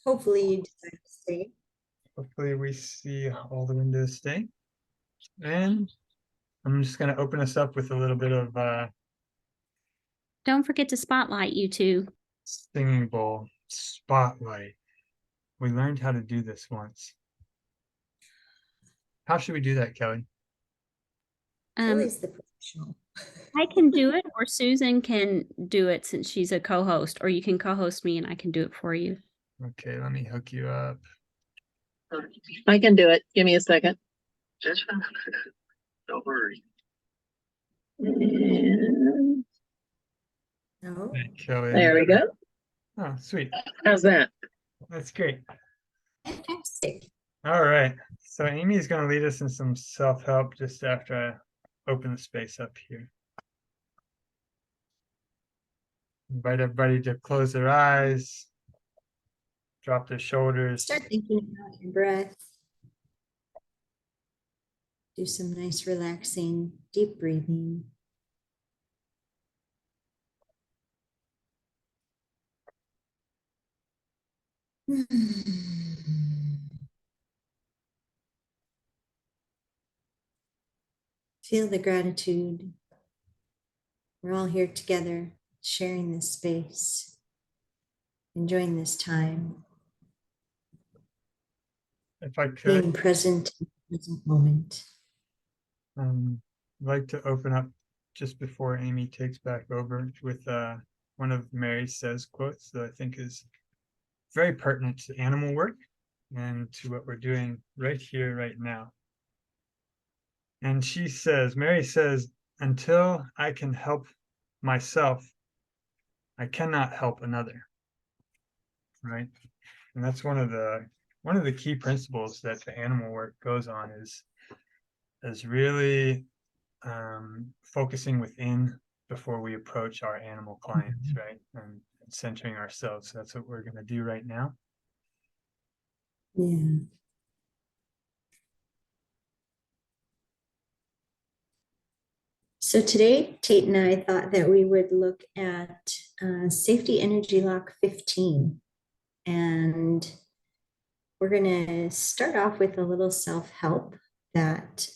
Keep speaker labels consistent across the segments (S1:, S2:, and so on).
S1: Hopefully you decide to stay.
S2: Hopefully we see all the windows stay. And I'm just going to open us up with a little bit of
S3: Don't forget to spotlight you two.
S2: singing bowl spotlight. We learned how to do this once. How should we do that, Kelly?
S1: Kelly's the professional.
S3: I can do it, or Susan can do it since she's a co-host, or you can co-host me and I can do it for you.
S2: Okay, let me hook you up.
S4: I can do it. Give me a second.
S5: Don't worry.
S4: And
S1: No.
S2: Hey, Kelly.
S4: there we go.
S2: Oh, sweet.
S4: How's that?
S2: That's great.
S1: Fantastic.
S2: All right. So Amy is going to lead us in some self-help just after I open the space up here. Invite everybody to close their eyes, drop their shoulders.
S1: Start thinking about your breath. Do some nice relaxing, deep breathing. Feel the gratitude. We're all here together, sharing this space, enjoying this time,
S2: If I
S1: being
S2: could,
S1: present in the present moment.
S2: I'd like to open up just before Amy takes back over with one of Mary Says quotes that I think is very pertinent to animal work and to what we're doing right here, right now. And she says, Mary says, until I can help myself, I cannot help another. Right? And that's one of the key principles that the animal work goes on is really focusing within before we approach our animal clients, right? And centering ourselves. So that's what we're going to do right now.
S1: Yeah. So today, Tate and I thought that we would look at Safety Energy Lock 15. And we're going to start off with a little self-help that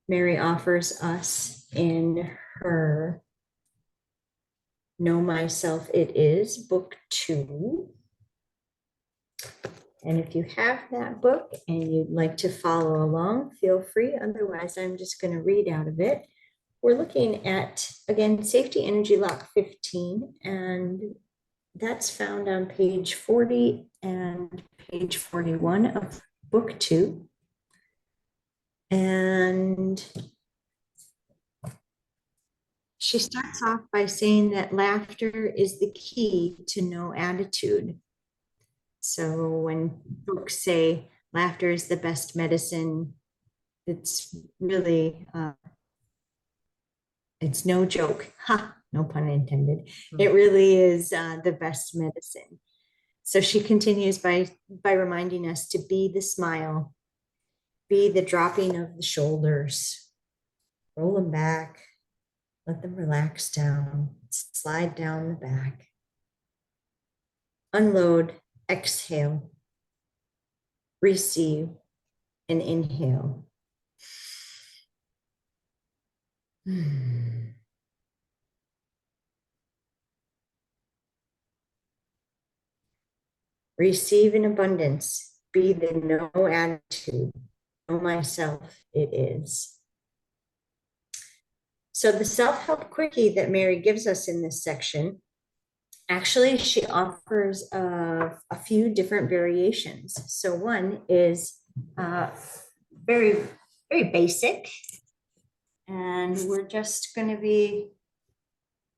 S1: Mary offers us in her Know Myself It Is, book 2. And if you have that book and you'd like to follow along, feel free. Otherwise, I'm just going to read out of it. We're looking at, again, Safety Energy Lock 15, and that's found on page 40 and page 41 of book 2. And she starts off by saying that laughter is the key to no attitude. So when folks say laughter is the best medicine, it's really, it's no joke. Ha, no pun intended. It really is the best medicine. So she continues by reminding us to be the smile, be the dropping of the shoulders, roll them back, let them relax down, slide down the back, unload, exhale, receive, and inhale. Receive in abundance, be the no attitude, know myself it is. So the self-help quickie that Mary gives us in this section, actually she offers a few different variations. So one is very, very basic, and we're just going to be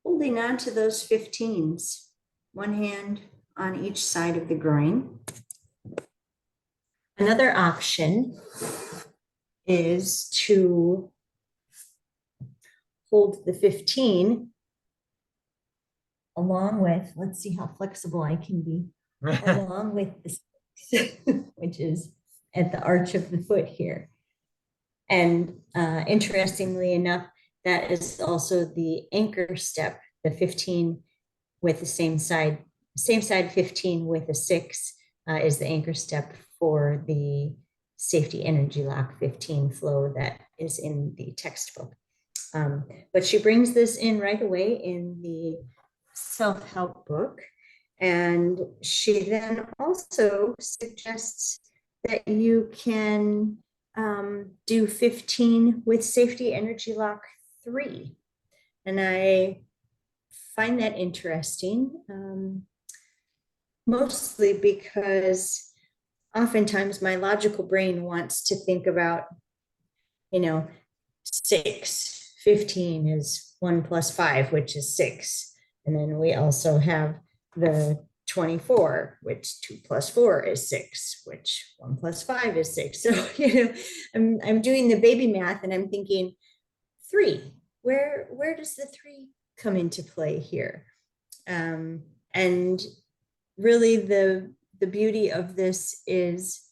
S1: holding on to those 15s, one hand on each side of the groin. Another option is to hold the 15 along with, let's see how flexible I can be, along with the 6, which is at the arch of the foot here. And interestingly enough, that is also the anchor step, the 15 with the same side same side 15 with a 6 is the anchor step for the safety energy lock 15 flow that is in the textbook. But she brings this in right away in the self-help book. And she then also suggests that you can do 15 with safety energy lock 3. And I find that interesting, mostly because oftentimes my logical brain wants to think about, 6, 15 is 1 plus 5, which is 6. And then we also have the 24, which 2 plus 4 is 6, which 1 plus 5 is 6. So, I'm doing the baby math and I'm thinking 3, where does the 3 come into play here? And really the beauty of this is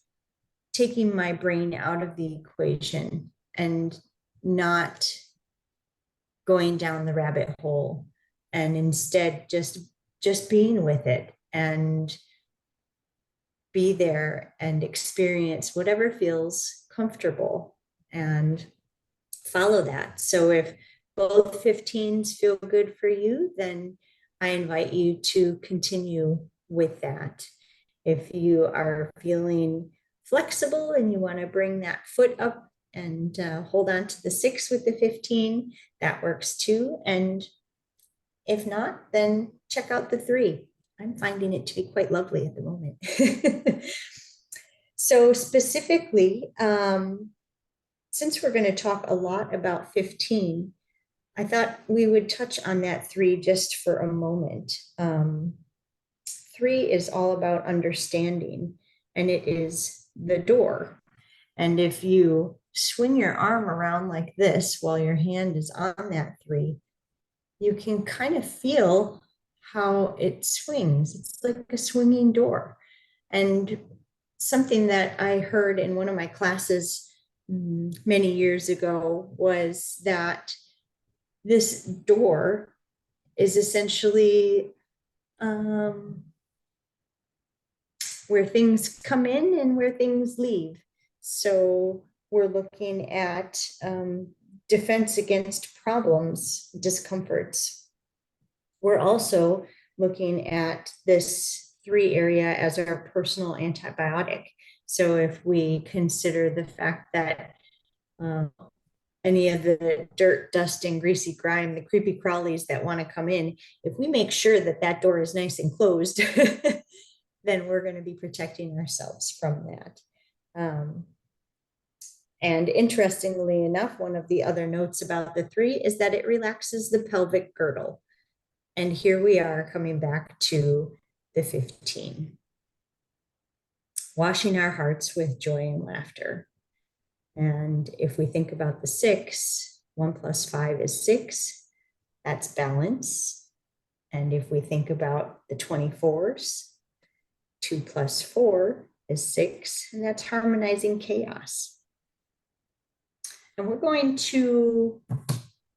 S1: taking my brain out of the equation and not going down the rabbit hole, and instead just being with it and be there and experience whatever feels comfortable and follow that. So if both 15s feel good for you, then I invite you to continue with that. If you are feeling flexible and you want to bring that foot up and hold on to the 6 with the 15, that works too. And if not, then check out the 3. I'm finding it to be quite lovely at the moment. So specifically, since we're going to talk a lot about 15, I thought we would touch on that 3 just for a moment. 3 is all about understanding, and it is the door. And if you swing your arm around like this while your hand is on that 3, you can kind of feel how it swings. It's like a swinging door. And something that I heard in one of my classes many years ago was that this door is essentially where things come in and where things leave. So we're looking at defense against problems, discomforts. We're also looking at this 3 area as our personal antibiotic. So if we consider the fact that any of the dirt, dust, and greasy grime, the creepy crawlies that want to come in, if we make sure that that door is nice and closed, then we're going to be protecting ourselves from that. And interestingly enough, one of the other notes about the 3 is that it relaxes the pelvic girdle. And here we are coming back to the 15. Washing our hearts with joy and laughter. And if we think about the 6, 1 plus 5 is 6. That's balance. And if we think about the 24s, 2 plus 4 is 6, and that's harmonizing chaos. And we're going to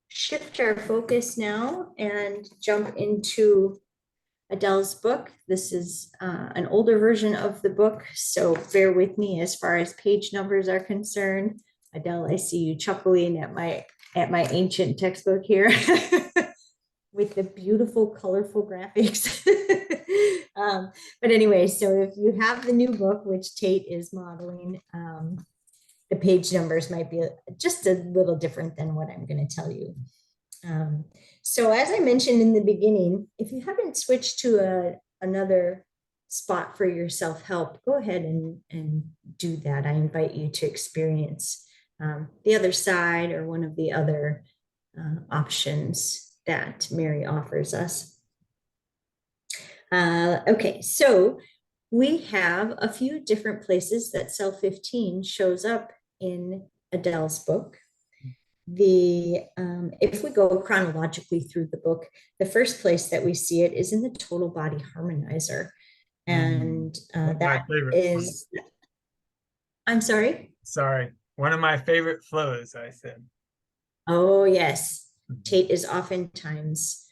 S1: shift our focus now and jump into Adele's book. This is an older version of the book, so bear with me as far as page numbers are concerned. Adele, I see you chuckling at my ancient textbook here with the beautiful, colorful graphics. But anyway, so if you have the new book, which Tait is modeling, the page numbers might be just a little different than what I'm going to tell you. So as I mentioned in the beginning, if you haven't switched to another spot for your self-help, go ahead and do that. I invite you to experience the other side or one of the other options that Mary offers us. Okay, so we have a few different places that cell 15 shows up in Adele's book. If we go chronologically through the book, the first place that we see it is in the total body harmonizer. And that is, I'm sorry?
S2: Sorry, one of my favorite flows, I said.
S1: Oh, yes. Tait is oftentimes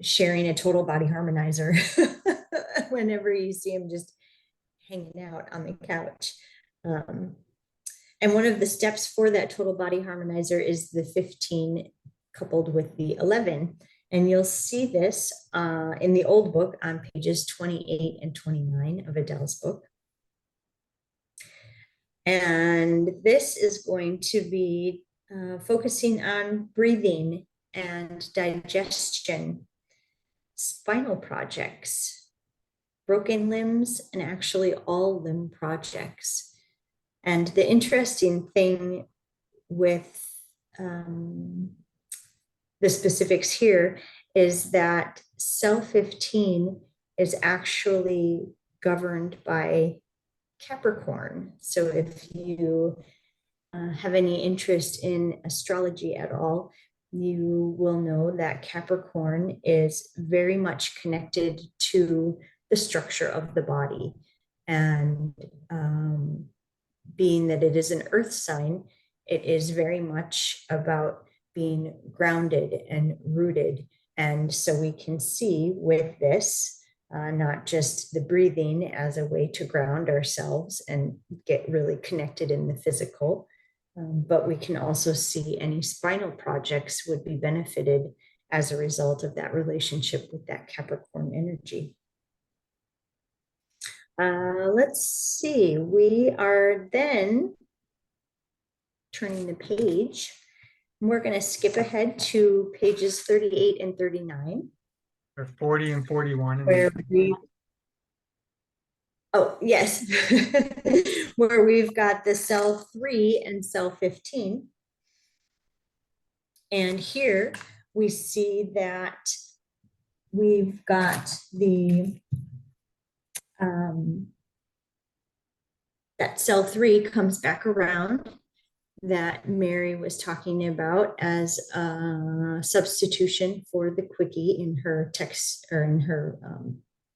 S1: sharing a total body harmonizer whenever you see him just hanging out on the couch. And one of the steps for that total body harmonizer is the 15 coupled with the 11. And you'll see this in the old book on pages 28 and 29 of Adele's book. And this is going to be focusing on breathing and digestion, spinal projects, broken limbs, and actually all limb projects. And the interesting thing with the specifics here is that cell 15 is actually governed by Capricorn. So if you have any interest in astrology at all, you will know that Capricorn is very much connected to the structure of the body. And being that it is an earth sign, it is very much about being grounded and rooted. And so we can see with this, not just the breathing as a way to ground ourselves and get really connected in the physical, but we can also see any spinal projects would be benefited as a result of that relationship with that Capricorn energy. Let's see, we are then turning the page. We're going to skip ahead to pages 38 and 39.
S2: Or 40 and 41.
S1: Where we, oh, yes, where we've got the cell 3 and cell 15. And here we see that we've got the that cell 3 comes back around that Mary was talking about as a substitution for the quickie in her text or in her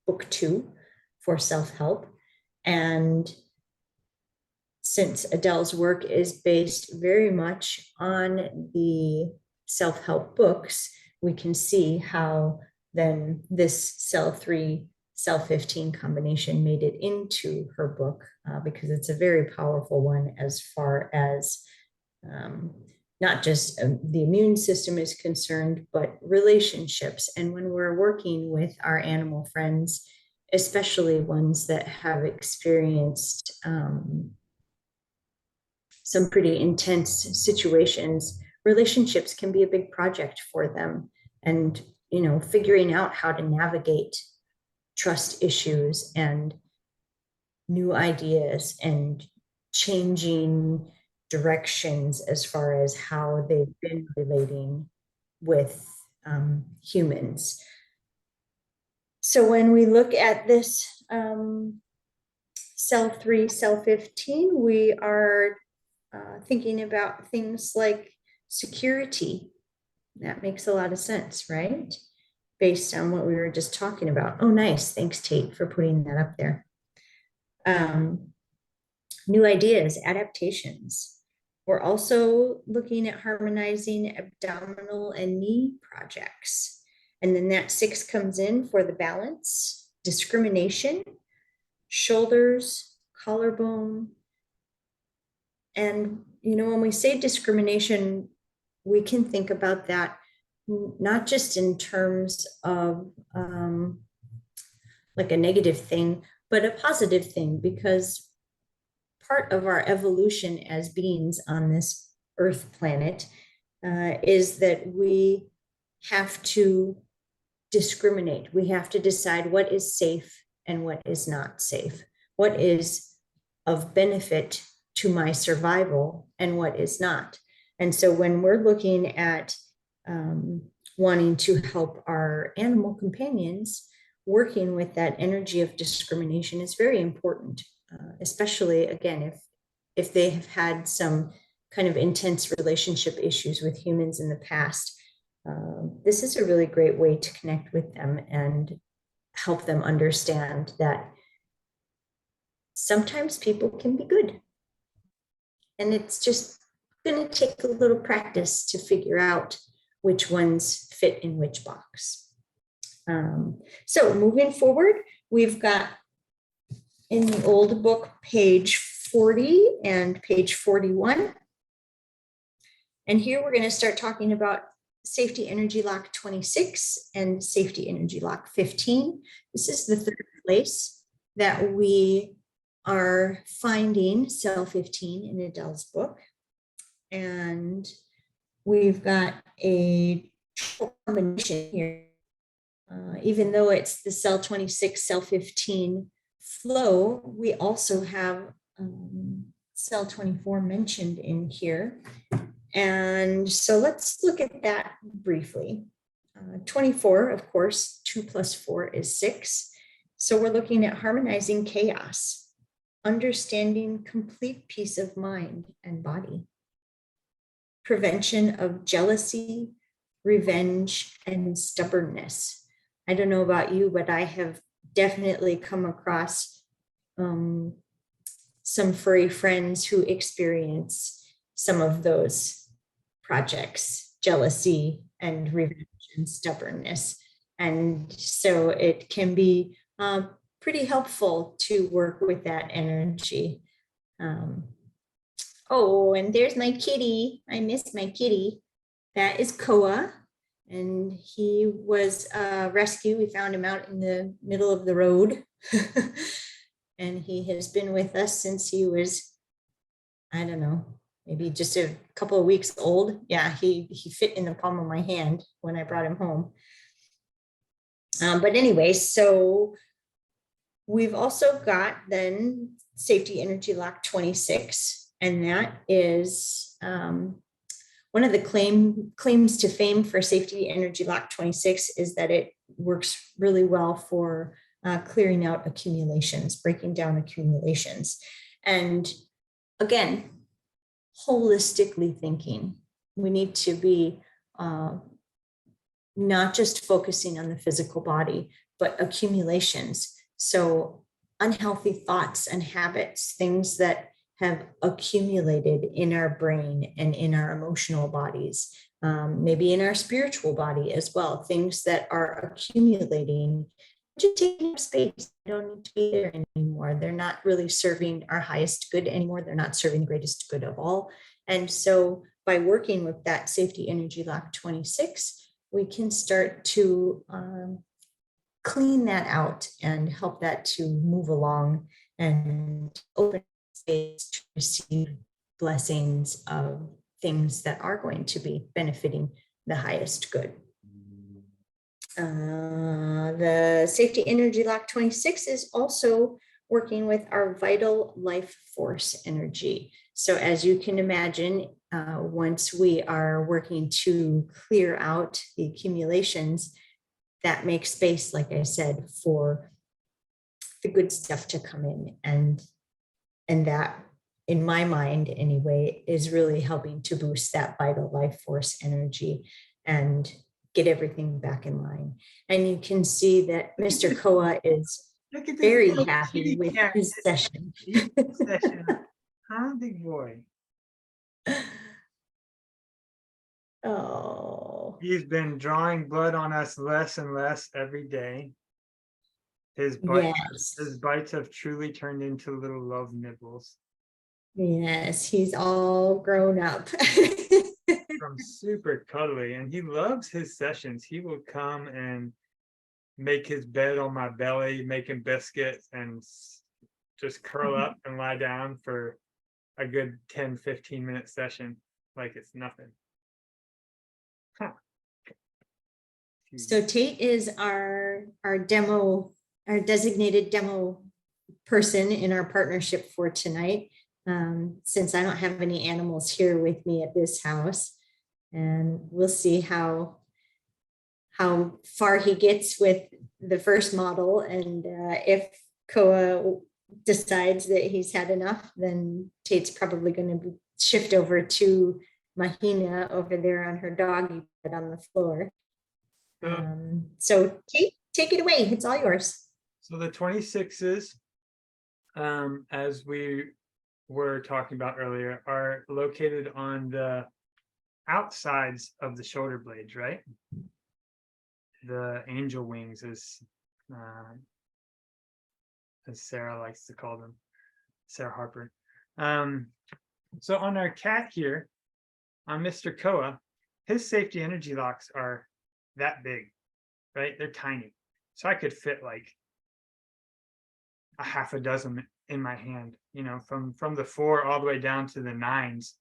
S1: book 2 for self-help. And since Adele's work is based very much on the self-help books, we can see how then this cell 3 cell 15 combination made it into her book, because it's a very powerful one as far as not just the immune system is concerned, but relationships. And when we're working with our animal friends, especially ones that have experienced some pretty intense situations, relationships can be a big project for them. And, you know, figuring out how to navigate trust issues and new ideas and changing directions as far as how they've been relating with humans. So when we look at this cell 3, cell 15, we are thinking about things like security. That makes a lot of sense, right? Based on what we were just talking about. Oh, nice. Thanks, Tait, for putting that up there. New ideas, adaptations. We're also looking at harmonizing abdominal and knee projects. And then that 6 comes in for the balance, discrimination, shoulders, collarbone. And, you know, when we say discrimination, we can think about that not just in terms of like a negative thing, but a positive thing, because part of our evolution as beings on this Earth planet is that we have to discriminate. We have to decide what is safe and what is not safe, what is of benefit to my survival and what is not. And so when we're looking at wanting to help our animal companions, working with that energy of discrimination is very important, especially, again, if they have had some kind of intense relationship issues with humans in the past. This is a really great way to connect with them and help them understand that sometimes people can be good. And it's just going to take a little practice to figure out which ones fit in which box. So moving forward, we've got in the old book, page 40 and page 41. And here we're going to start talking about safety energy lock 26 and safety energy lock 15. This is the third place that we are finding cell 15 in Adele's book. And we've got a combination here. Even though it's the cell 26, cell 15 flow, we also have cell 24 mentioned in here. And so let's look at that briefly. 24, of course, 2 + 4 is 6. So we're looking at harmonizing chaos, understanding complete peace of mind and body, prevention of jealousy, revenge, and stubbornness. I don't know about you, but I have definitely come across some furry friends who experience some of those projects, jealousy and revenge and stubbornness. And so it can be pretty helpful to work with that energy. Oh, and there's my kitty. I miss my kitty. That is Koa. And he was rescued. We found him out in the middle of the road. And he has been with us since he was, I don't know, maybe just a couple of weeks old. Yeah, he fit in the palm of my hand when I brought him home. But anyway, so we've also got then safety energy lock 26. And that is one of the claims to fame for safety energy lock 26 is that it works really well for clearing out accumulations, breaking down accumulations. And again, holistically thinking, we need to be not just focusing on the physical body, but accumulations. So unhealthy thoughts and habits, things that have accumulated in our brain and in our emotional bodies, maybe in our spiritual body as well, things that are accumulating, just taking up space. They don't need to be there anymore. They're not really serving our highest good anymore. They're not serving the greatest good of all. And so by working with that safety energy lock 26, we can start to clean that out and help that to move along and open space to receive blessings of things that are going to be benefiting the highest good. The safety energy lock 26 is also working with our vital life force energy. So as you can imagine, once we are working to clear out the accumulations, that makes space, like I said, for the good stuff to come in. And that, in my mind anyway, is really helping to boost that vital life force energy and get everything back in line. And you can see that Mr. Koa is very happy with his session.
S2: Huh, big boy?
S1: Oh,
S2: He's been drawing blood on us less and less every day. His bites have truly turned into little love nibbles.
S1: Yes, he's all grown up.
S2: From super cuddly, and he loves his sessions. He will come and make his bed on my belly, making biscuits, and just curl up and lie down for a good 10-15 minute session like it's nothing. Huh.
S1: So Tait is our designated demo person in our partnership for tonight. Since I don't have any animals here with me at this house, and we'll see how far he gets with the first model, and if Koa decides that he's had enough, then Tait's probably going to shift over to Mahina over there on her doggy bed on the floor. So Tait, take it away. It's all yours.
S2: So the 26s, as we were talking about earlier, are located on the outsides of the shoulder blades, right? The angel wings, as Sarah likes to call them, Sarah Harper. So on our cat here, on Mr. Koa, his safety energy locks are that big, right? They're tiny. So I could fit like a half a dozen in my hand, you know, from the 4 all the way down to the 9s,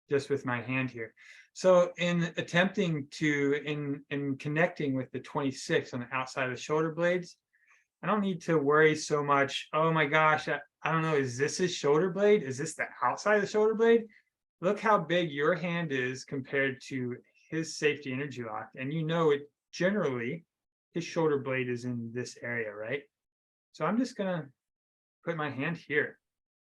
S2: just with my hand here. So in attempting to, in connecting with the 26 on the outside of the shoulder blades, I don't need to worry so much. Oh my gosh, I don't know, is this his shoulder blade? Is this the outside of the shoulder blade? Look how big your hand is compared to his safety energy lock. And you know it generally, his shoulder blade is in this area, right? So I'm just gonna put my hand here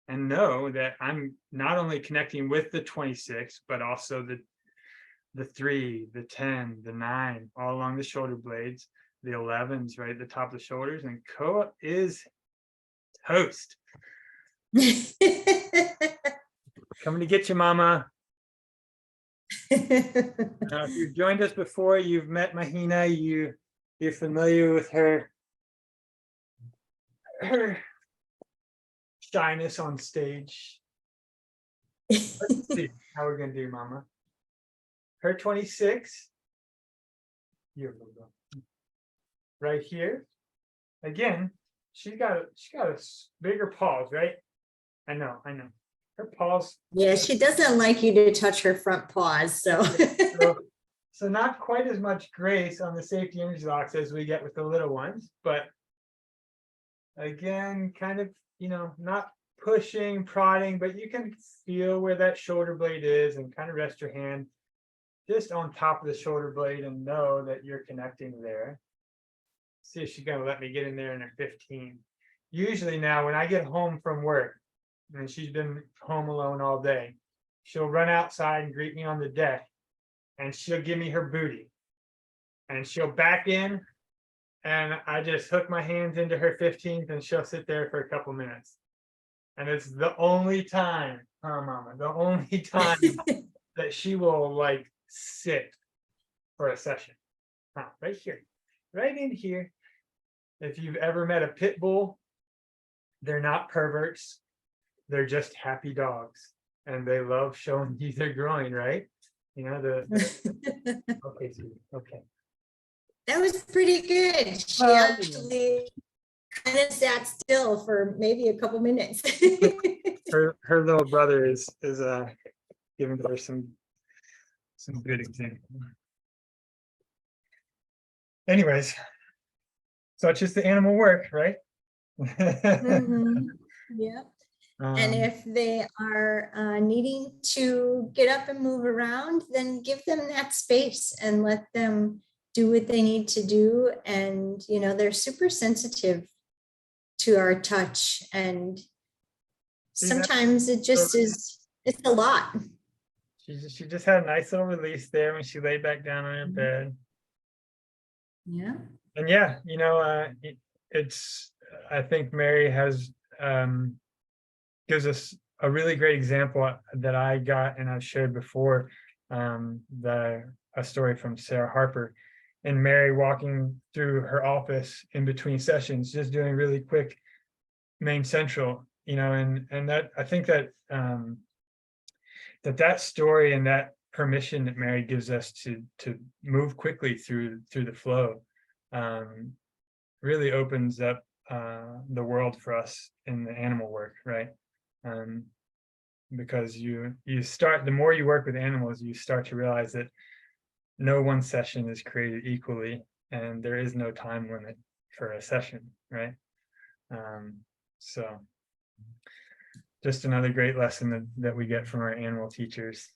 S2: and know that I'm not only connecting with the 26, but also the 3, the 10, the 9, all along the shoulder blades, the 11s, right at the top of the shoulders, and Koa is toast. Coming to get you, mama. Now, if you've joined us before, you've met Mahina, you're familiar with her shyness on stage. Let's see how we're gonna do, mama. Her 26, right here. Again, she's got a bigger paws, right? I know. Her paws.
S1: Yeah, she doesn't like you to touch her front paws, so.
S2: So not quite as much grace on the safety energy locks as we get with the little ones, but again, kind of, you know, not pushing, prodding, but you can feel where that shoulder blade is and kind of rest your hand just on top of the shoulder blade and know that you're connecting there. See if she's gonna let me get in there in her 15. Usually now when I get home from work and she's been home alone all day, she'll run outside and greet me on the deck and she'll give me her booty and she'll back in and I just hook my hands into her 15th and she'll sit there for a couple minutes. And it's the only time, huh, mama, the only time that she will like sit for a session. Right here, right in here. If you've ever met a pit bull, they're not perverts. They're just happy dogs. And they love showing you their groin, right? You know, okay, sweetie, okay.
S1: That was pretty good. She
S2: Well,
S1: actually kind of sat still for maybe a couple minutes.
S2: Her little brother is giving her some good example. Anyways, so it's just the animal work, right?
S1: Mhm. Yeah. And if they are needing to get up and move around, then give them that space and let them do what they need to do. And, you know, they're super sensitive to our touch. And sometimes it just is, it's a lot.
S2: She just had a nice little release there when she laid back down on her bed.
S1: Yeah.
S2: And yeah, you know, it's, I think Mary has, gives us a really great example that I got and I've shared before, a story from Sarah Harper and Mary walking through her office in between sessions, just doing really quick main central, you know, and that I think that that story and that permission that Mary gives us to move quickly through the flow really opens up the world for us in the animal work, right? Because you start, the more you work with animals, you start to realize that no one session is created equally and there is no time limit for a session, right? So just another great lesson that we get from our animal teachers.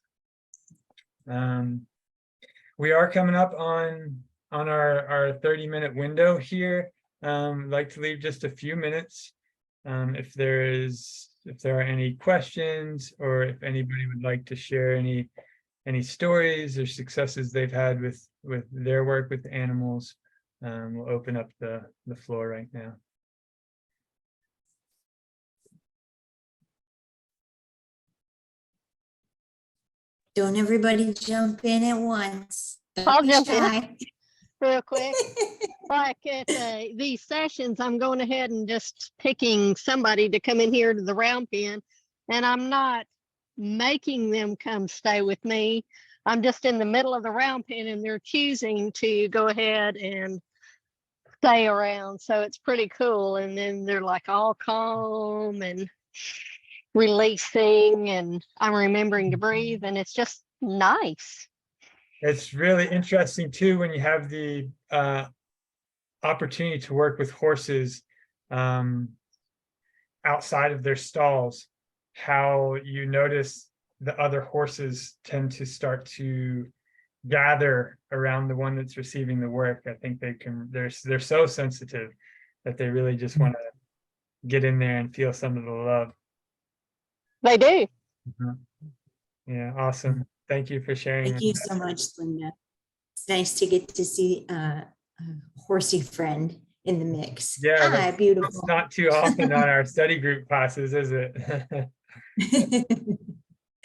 S2: We are coming up on our 30-minute window here. I'd like to leave just a few minutes. If there are any questions or if anybody would like to share any stories or successes they've had with their work with animals, we'll open up the floor right now.
S1: Don't everybody jump in at once. Don't
S5: I'll
S1: be
S5: jump in.
S1: shy.
S5: Real quick. Like at these sessions, I'm going ahead and just picking somebody to come in here to the round pen, and I'm not making them come stay with me. I'm just in the middle of the round pen and they're choosing to go ahead and stay around. So it's pretty cool. And then they're like all calm and releasing, and I'm remembering to breathe, and it's just nice.
S2: It's really interesting too when you have the opportunity to work with horses outside of their stalls, how you notice the other horses tend to start to gather around the one that's receiving the work. I think they're so sensitive that they really just want to get in there and feel some of the love.
S5: They do.
S2: Yeah, awesome. Thank you for sharing.
S1: Thank you so much, Linda. It's nice to get to see a horsey friend in the mix.
S2: Yeah,
S1: Hi, beautiful.
S2: It's not too often on our study group classes, is it?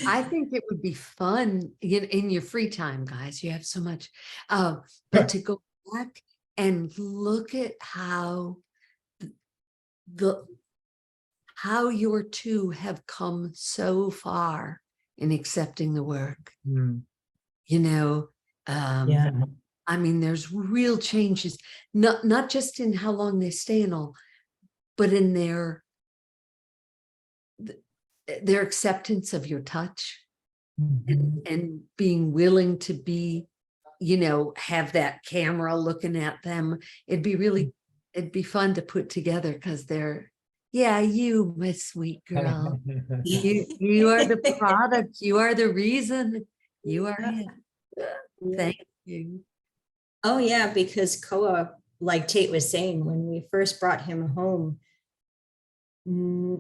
S6: I think it would be fun in your free time, guys. You have so much, but to go back and look at how how your two have come so far in accepting the work.
S2: Hmm.
S6: You know,
S1: Yeah.
S6: I mean, there's real changes, not just in how long they stay and all, but in their acceptance of your touch and being willing to be, have that camera looking at them. It'd be fun to put together because you, my sweet girl, you are the product, you are the reason, you are it. Thank you.
S1: Oh yeah, because Koa, like Tate was saying, when we first brought him home,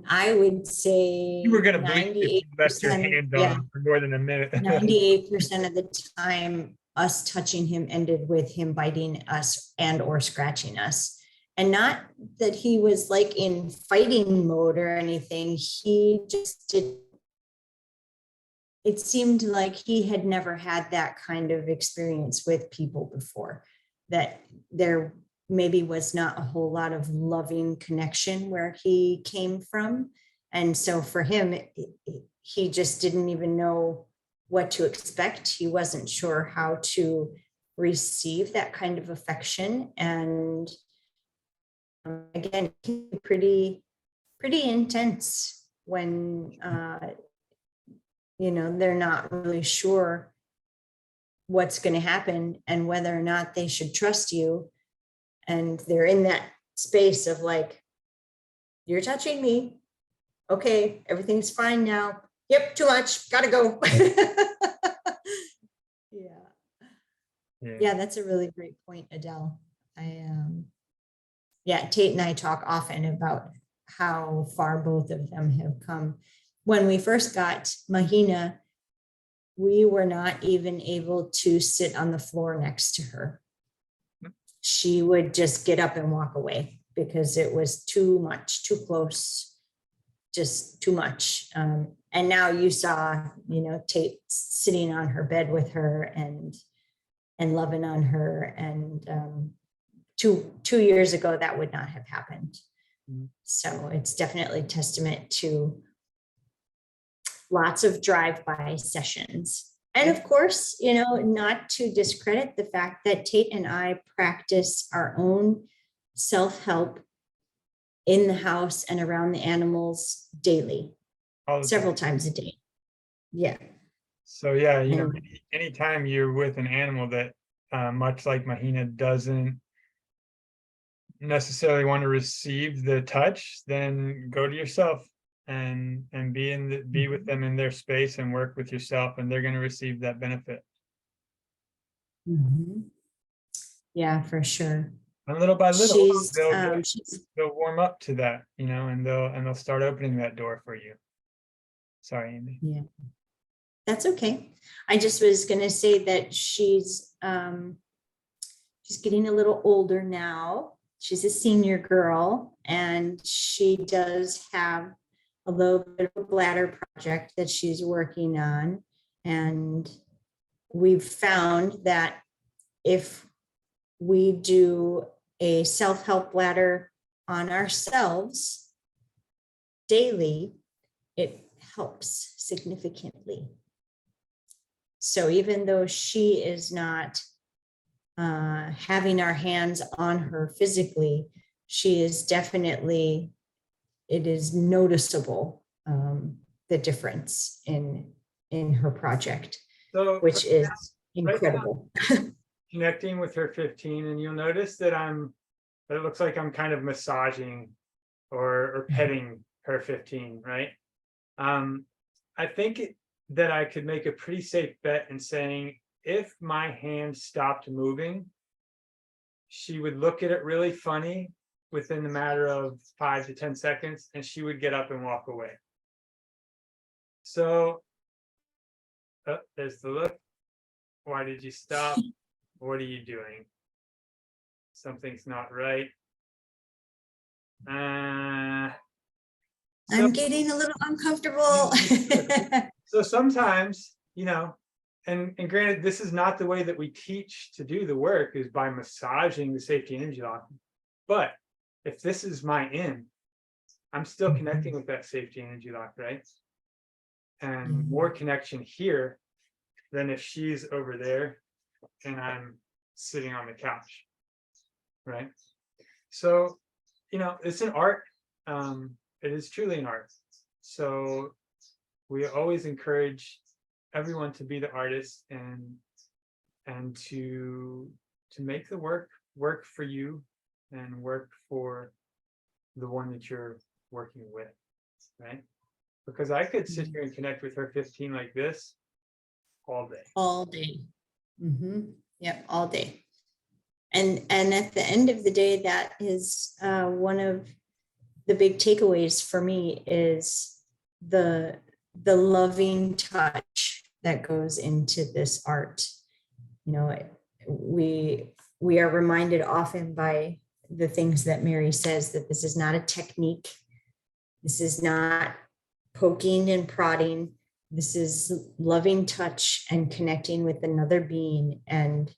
S1: I would say
S2: You were gonna blink if you left your
S1: 98%,
S2: hand
S1: yeah,
S2: on for more than a minute.
S1: 98% of the time, us touching him ended with him biting us and or scratching us. And not that he was like in fighting mode or anything. He just did. It seemed like he had never had that kind of experience with people before, that there maybe was not a whole lot of loving connection where he came from. And so for him, he just didn't even know what to expect. He wasn't sure how to receive that kind of affection. And again, pretty intense when they're not really sure what's going to happen and whether or not they should trust you. And they're in that space of like, you're touching me. Okay, everything's fine now. Yep, too much. Gotta go. Yeah, that's a really great point, Adele. Tate and I talk often about how far both of them have come. When we first got Mahina, we were not even able to sit on the floor next to her. She would just get up and walk away because it was too much, too close, just too much. And now you saw, Tate sitting on her bed with her and loving on her. And 2 years ago, that would not have happened. So it's definitely testament to lots of drive-by sessions. And of course, not to discredit the fact that Tate and I practice our own self-help in the house and around the animals daily, several times a day. Yeah.
S2: So yeah, anytime you're with an animal that much like Mahina doesn't necessarily want to receive the touch, then go to yourself and be with them in their space and work with yourself, and they're going to receive that benefit.
S1: Yeah, for sure.
S2: And little by little, they'll warm up to that, and they'll start opening that door for you. Sorry, Amy.
S1: Yeah, that's okay. I just was going to say that she's getting a little older now. She's a senior girl, and she does have a little bit of a bladder project that she's working on. And we've found that if we do a self-help ladder on ourselves daily, it helps significantly. So even though she is not having our hands on her physically, she is definitely, it is noticeable, the difference in her project,
S2: So
S1: which is
S2: right now,
S1: incredible.
S2: connecting with her 15, and you'll notice that it looks like I'm kind of massaging or petting her 15, right? I think that I could make a pretty safe bet in saying if my hand stopped moving, she would look at it really funny within the matter of 5 to 10 seconds, and she would get up and walk away. So, there's the look. Why did you stop? What are you doing? Something's not right.
S1: I'm getting a little uncomfortable.
S2: So sometimes, and granted, this is not the way that we teach to do the work, is by massaging the safety energy lock. But if this is my in, I'm still connecting with that safety energy lock, right? And more connection here than if she's over there and I'm sitting on the couch, right? So, it's an art. It is truly an art. So we always encourage everyone to be the artist and to make the work for you and work for the one that you're working with, right? Because I could sit here and connect with her 15 like this all day.
S1: All day. Yep, all day. And at the end of the day, that is one of the big takeaways for me, is the loving touch that goes into this art. We are reminded often by the things that Mary says, that this is not a technique. This is not poking and prodding. This is loving touch and connecting with another being and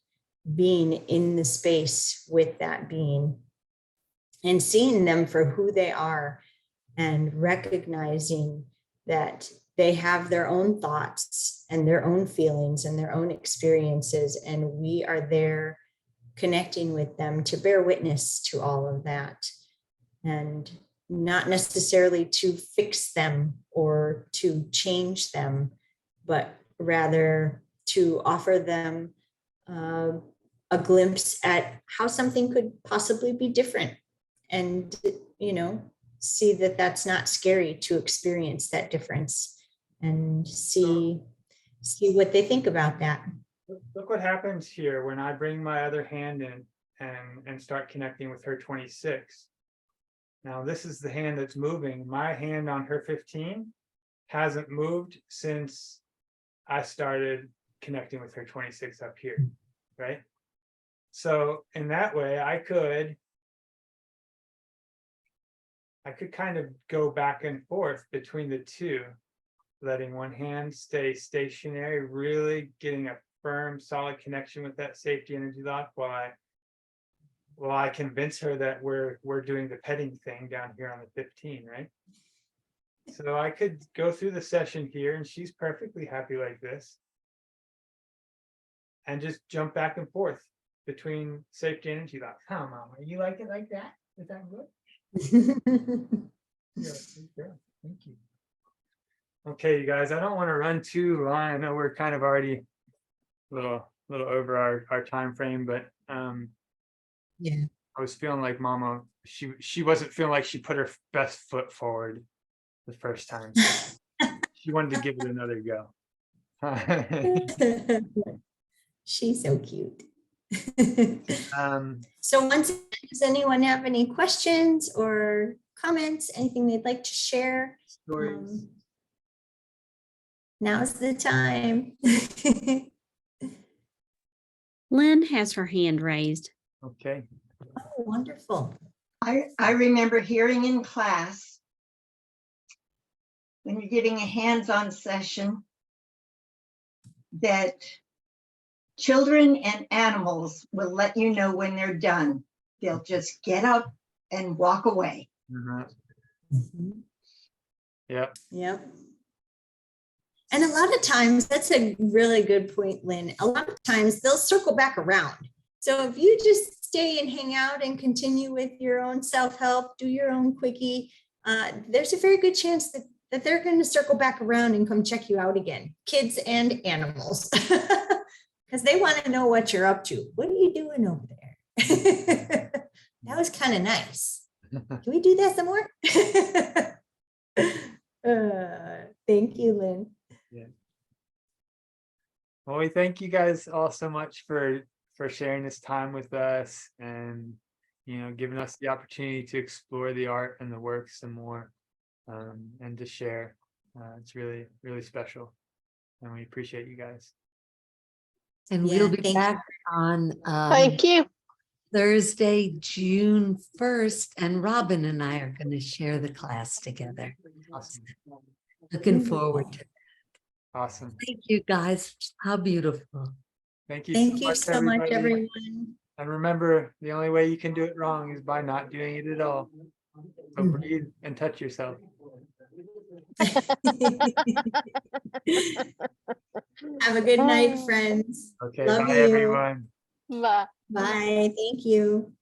S1: being in the space with that being and seeing them for who they are and recognizing that they have their own thoughts and their own feelings and their own experiences, and we are there connecting with them to bear witness to all of that, and not necessarily to fix them or to change them, but rather to offer them a glimpse at how something could possibly be different, and see that that's not scary to experience that difference, and see what they think about that.
S2: Look what happens here when I bring my other hand in and start connecting with her 26. Now this is the hand that's moving. My hand on her 15 hasn't moved since I started connecting with her 26 up here, right? So in that way, I could kind of go back and forth between the two, letting one hand stay stationary, really getting a firm, solid connection with that safety energy lock while I convince her that we're doing the petting thing down here on the 15, right? So I could go through the session here, and she's perfectly happy like this, and just jump back and forth between safety energy locks. Huh, Mama? You like it like that? Is that good? Yeah, good girl. Thank you. Okay, you guys, I don't want to run too long. I know we're kind of already a little over our time frame, but
S1: Yeah.
S2: I was feeling like Mama, she wasn't feeling like she put her best foot forward the first time. So she wanted to give it another go.
S1: She's so cute.
S2: Um,
S1: So once again, does anyone have any questions or comments, anything they'd like to share?
S2: stories.
S1: Now's the time.
S3: Lynn has her hand raised.
S2: Okay.
S1: Oh, wonderful.
S7: I remember hearing in class, when you're getting a hands-on session, that children and animals will let you know when they're done. They'll just get up and walk away.
S2: Mhm.
S1: Mhm.
S2: Yep.
S1: Yep. And a lot of times, that's a really good point, Lynn. A lot of times they'll circle back around. So if you just stay and hang out and continue with your own self-help, do your own quickie, there's a very good chance that they're going to circle back around and come check you out again, kids and animals, because they want to know what you're up to. What are you doing over there? That was kind of nice. Can we do that some more? Thank you, Lynn.
S2: Well, we thank you guys all so much for sharing this time with us and, you know, giving us the opportunity to explore the art and the work some more, and to share. It's really, really special, and we appreciate you guys.
S6: And
S1: Yeah,
S6: we'll be
S1: thank you.
S6: back on
S5: Thank you.
S6: Thursday, June 1st, and Robin and I are going to share the class together.
S2: Awesome.
S6: Looking forward to it.
S2: Awesome.
S6: Thank you, guys. How beautiful.
S2: Thank you
S1: Thank you so much,
S2: everybody.
S1: everyone.
S2: And remember, the only way you can do it wrong is by not doing it at all. So breathe and touch yourself.
S1: Have a good night, friends.
S2: Okay,
S1: Love
S2: bye
S1: you.
S2: everyone.
S5: Bye.
S1: Bye. Thank you.